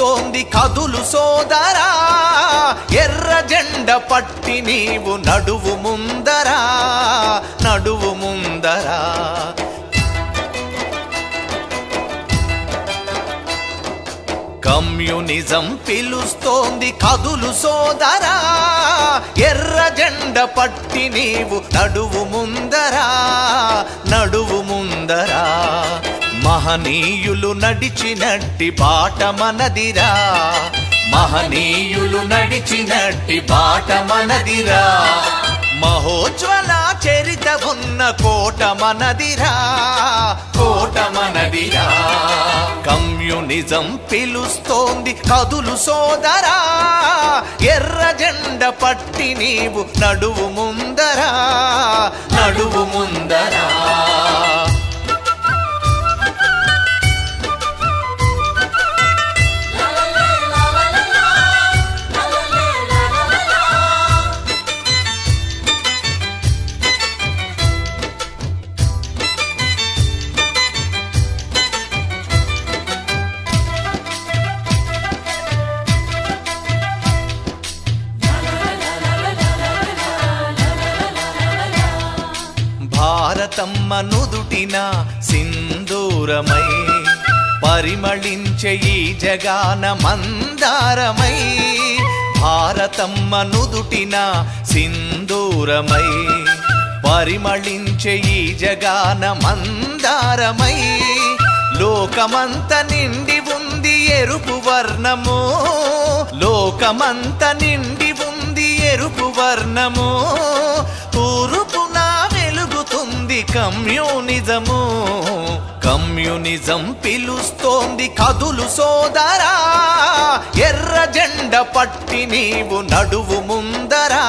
పిలుస్తోంది కదులు సోదరా, ఎర్ర జెండ పట్టి నీవు నడువు ముందరా, నడువు ముందరా. కమ్యూనిజం పిలుస్తోంది కదులు సోదరా, ఎర్ర జెండ పట్టి నీవు నడువు ముందరా, నడువు ముందరా. మహనీయులు నడిచినట్టి బాట మనదిరా, మహనీయులు నడిచినట్టి బాట మనదిరా. మహోజ్వల చరిత ఉన్న కోట మనదిరా, కోట మనదిరా. కమ్యూనిజం పిలుస్తోంది కదులు సోదరా, ఎర్ర జెండ పట్టి నీవు నడువు ముందరా, నడువు ముందరా. భారతమ్మ నుదుటిన సింధూరమై పరిమళించే ఈ జగాన మందారమై, భారతమ్మ నుదుటిన సింధూరమై పరిమళించే ఈ జగాన మందారమై. లోకమంత నిండి ఉంది ఎరుపు వర్ణము, లోకమంత నిండి ఉంది ఎరుపు వర్ణము. తూర్పున వెలుగుతుంది కమ్యూనిజము, కమ్యూనిజం పిలుస్తోంది కదులు సోదరా, ఎర్ర జెండ పట్టి నీవు నడువు ముందరా,